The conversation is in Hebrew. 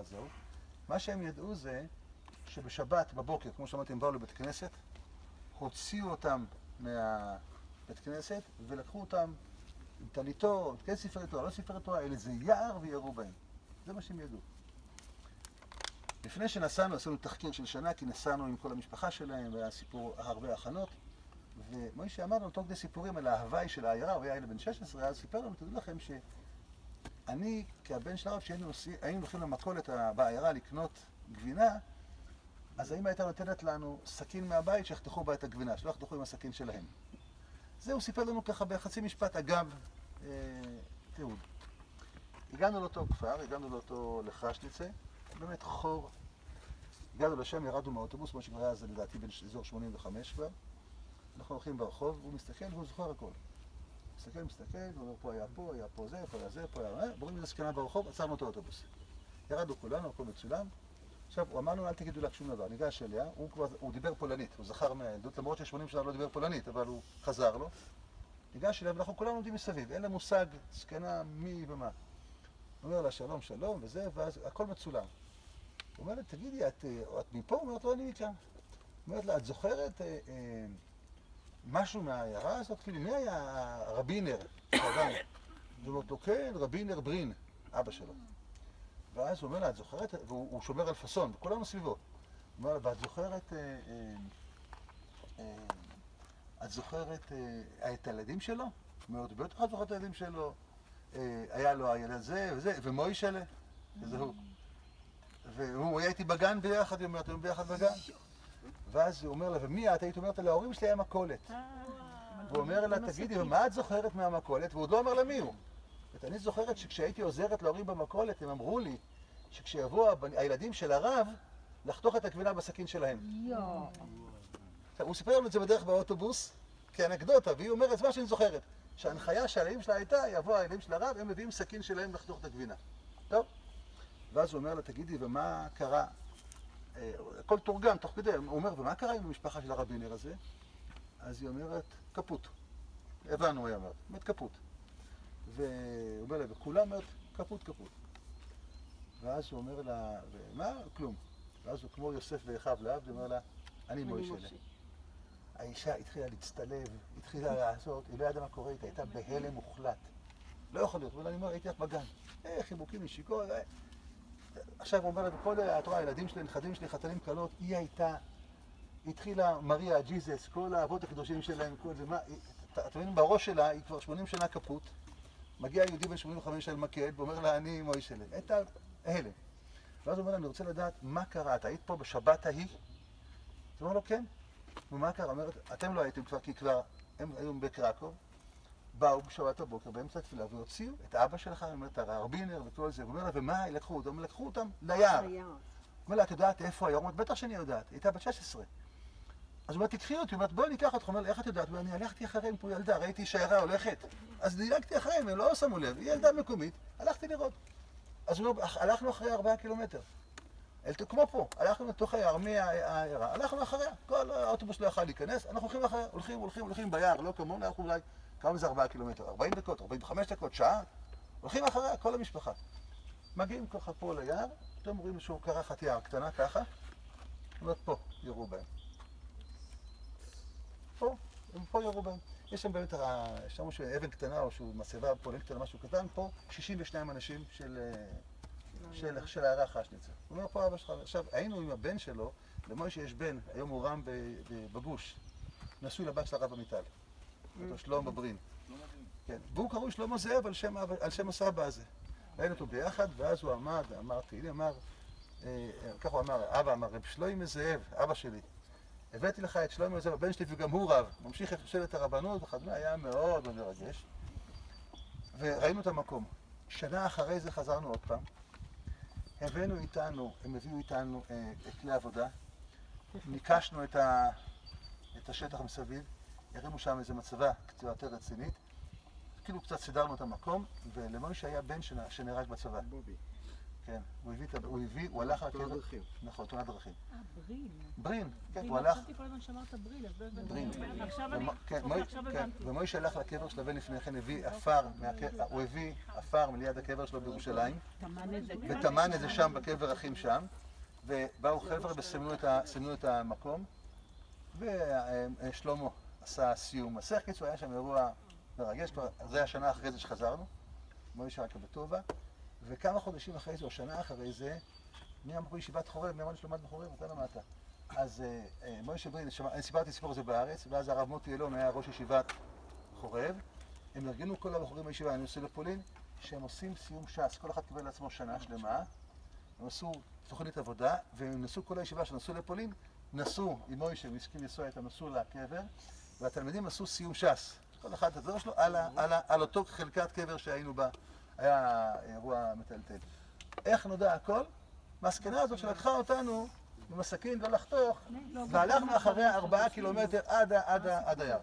הזו. מה שהם ידעו זה שבשבת בבוקר, כמו שאמרתי, הם באו לבית כנסת, הוציאו אותם מהבית כנסת ולקחו אותם עם טליתו, כן ספרי תורה, לא ספרי תורה, אל איזה יער וירו בהם. זה מה שהם ידעו. לפני שנסענו, עשינו תחקיר של שנה, כי נסענו עם כל המשפחה שלהם, והיה סיפור הרבה הכנות. ומוישה אמר לנו תוך כדי סיפורים על ההוואי של העיירה, הוא היה ילד בן 16, אז סיפר לנו, תדעו לכם שאני, כהבן של הרב, שהיינו הולכים למכולת בעיירה לקנות גבינה, אז האמא הייתה נותנת לנו סכין מהבית שיחתכו בה את הגבינה, שלא יחתכו עם הסכין שלהם. זה הוא סיפר לנו ככה בחצי משפט, אגב, תיעוד. הגענו לאותו כפר, הגענו לאותו לחרשניצה, באמת חור. הגענו לשם, ירדנו מהאוטובוס, מה שכבר היה זה לדעתי בין אזור 85 כבר. אנחנו הולכים ברחוב, הוא מסתכל והוא זוכר הכל. מסתכל, הוא אומר, פה היה פה, היה פה זה, פה היה זה, פה היה... בורים איזה סכנה ברחוב, עצרנו אותו אוטובוס. ירדנו כולנו, הכל מצולם. עכשיו, הוא אמר לנו, אל תגידו לך שום דבר. ניגש אליה, הוא דיבר פולנית, הוא זכר מהילדות, למרות ש80 שנה לא דיבר פולנית, אבל הוא חזר לו. ניגש אליה, ואנחנו כולנו עומדים מסביב, אין לה מושג, סכנה, מי ומה. הוא אומר לה, שלום, שלום, וזה, ואז הכל מצולם. הוא אומר לה, תגידי, את מפה? הוא אומרת לו, אני מכאן. הוא אומרת לה, את זוכרת משהו מהעיירה הזאת? כאילו, מי היה רבינר? הוא אומר לו, כן, רבינר ברין, אבא שלו. ואז הוא אומר לה, את זוכרת? והוא שומר על פסון, וכולנו סביבו. הוא אומר לה, ואת זוכרת, את זוכרת את הילדים שלו? הוא אומר, בטח את זוכרת את הילדים שלו. היה לו הילד הזה וזה, ומוישלה, וזה הוא. והוא היה איתי בגן ביחד, היא אומרת, הם ביחד בגן. ואז הוא אומר לה, ומי את? היית אומרת לה, ההורים שלי היה מכולת. והוא אומר לה, תגידי, ומה את זוכרת מהמכולת? והוא עוד לא אומר לה מי הוא. אני זוכרת שכשהייתי עוזרת להורים במכולת, הם אמרו לי שכשיבואו הילדים של הרב, לחתוך את הגבינה בסכין שלהם. הוא סיפר לנו את זה בדרך באוטובוס, כאנקדוטה, והיא אומרת, זה מה שאני זוכרת. שההנחיה שהילדים שלה הייתה, יבוא הילדים של הרב, הם מביאים סכין שלהם לחתוך את הגבינה. טוב? ואז הוא אומר לה, תגידי, ומה קרה? הכל תורגם, תוך כדי, הוא אומר, ומה קרה עם המשפחה של הרבינר הזה? אז היא אומרת, כפות. הבנו, היא אומרת, באמת כפות. והוא אומר לה, וכולם אומרת, כפות. ואז הוא אומר לה, ומה? כלום. ואז הוא כמו יוסף ואחיו לעבד, הוא אומר לה, אני מוישה. האישה התחילה להצטלב, התחילה לעשות, היא לא ידעה מה קורה איתה, הייתה בהלם מוחלט. לא יכול להיות, אבל אני אומר, הייתי לך בגן. חיבוקים משיקור, עכשיו הוא אומר לה, בכל התורה, הילדים שלי, נכדים שלי, חתנים קלות, היא הייתה, התחילה מריה, ג'יזס, כל האבות הקדושים שלהם, כל זה, מה, אתם מבינים, בראש שלה, היא כבר 80 שנה כפות, מגיע יהודי בן 85 על מקד, ואומר לה, אני מוישלה. הייתה הלם. ואז הוא אומר לה, אני רוצה לדעת, מה קרה? את היית פה בשבת ההיא? הוא אומר לו, כן. ומה קרה? אומרת, אתם לא הייתם כבר, כי כבר, הם היו בקרקוב, באו בשבת הבוקר באמצע התפילה והוציאו את אבא שלך, אומרת, הרבינר וכל זה, ואומר לה, ומה, לקחו אותם? לקחו אותם ליער. אומר לה, את יודעת איפה היום? אומרת, בטח שאני יודעת, היא הייתה בת 16. אז הוא אומר, תקחי אותי, אומרת, בואי ניקח אותך, אומר לה, איך את יודעת? אני הלכתי אחריהם פה ילדה, ראיתי שיירה הולכת. אז דילגתי אחריהם, הם לא שמו לב, היא ילדה מקומית, הלכתי לראות. אז הוא אומר, הלכנו אחרי 4 קילומטר. כמו פה, הלכנו לתוך היער מהעיירה, הלכנו אחריה, כל האוטובוס לא יכל להיכנס, אנחנו הולכים אחריה, הולכים ביער, לא כמונו, אנחנו אולי, כמה זה 4 קילומטר? 40 דקות, 45 דקות, שעה, הולכים אחריה, כל המשפחה. מגיעים ככה פה ליער, אתם רואים שהוא קרחת יער קטנה ככה, אומרת פה, ירו בהם. פה ירו בהם. יש שם באמת, יש שם משהו אבן קטנה או שהוא מסבה פולנית קטנה, משהו קטן, פה 62 אנשים של העיירה חרשניצה. הוא אומר פה אבא שלך, עכשיו היינו עם הבן שלו, למוישה יש בן, היום הוא רם בגוש, נשוי לבת של הרב עמיטל, אותו שלמה ברין. כן, והוא קראו שלמה זאב על שם הסבא הזה. היינו אותו ביחד, ואז הוא אמר תהילים, כך הוא אמר, אבא אמר, רב שלמה זאב, אבא שלי, הבאתי לך את שלמה זאב, הבן שלי וגם הוא רב, ממשיך את שלט הרבנות וכדומה, היה מאוד מרגש. וראינו את המקום. שנה אחרי זה חזרנו עוד פעם. הבאנו איתנו, הם הביאו איתנו את כלי עבודה, ניקשנו את השטח מסביב, הרימו שם איזו מצבה קצת יותר רצינית, כאילו קצת סידרנו את המקום, ולמוישה היה בן שנהרג בצבא. כן, הוא הלך לקבר, נכון, תאונת דרכים. ברין. ברין, כן, הוא הלך. חשבתי כל הזמן שאמרת ברין, אז לא הבנתי. ברין. עכשיו הבנתי. ומוישה הלך לקבר שלו ולפני כן הוא הביא עפר מליד הקבר שלו בירושלים, וטמן את זה שם בקבר אחים שם, ובאו חבר'ה וסימנו את המקום, ושלמה עשה סיום מסך. קיצור, היה שם אירוע מרגש, זה השנה אחרי זה שחזרנו, מוישה רק בטובה, וכמה חודשים אחרי זה, או שנה אחרי זה, מי אמרו ישיבת חורב, מי אמרנו שלמד בחורב, אתה למדת. אז מוישה ברין, אני סיפרתי סיפור הזה בארץ, ואז הרב מוטי אלון היה ראש ישיבת חורב. הם ארגנו כל הבחורים בישיבה, אני עושה לפולין, שהם עושים סיום ש"ס, כל אחד קיבל לעצמו שנה שלמה, הם עשו תוכנית עבודה, והם נסעו כל הישיבה שנסעו לפולין, נסעו עם מוישה, הם הסכים לנסוע איתם, נסעו לקבר, והתלמידים עשו סיום ש"ס. כל אחד את הדבר שלו על אותו חלקת קבר שהיינו בה, היה אירוע מטלטל. איך נודע הכל? מהסכנה הזאת שלקחה אותנו עם הסכין לא לחתוך, והלכנו אחריה 4 קילומטר עד היער.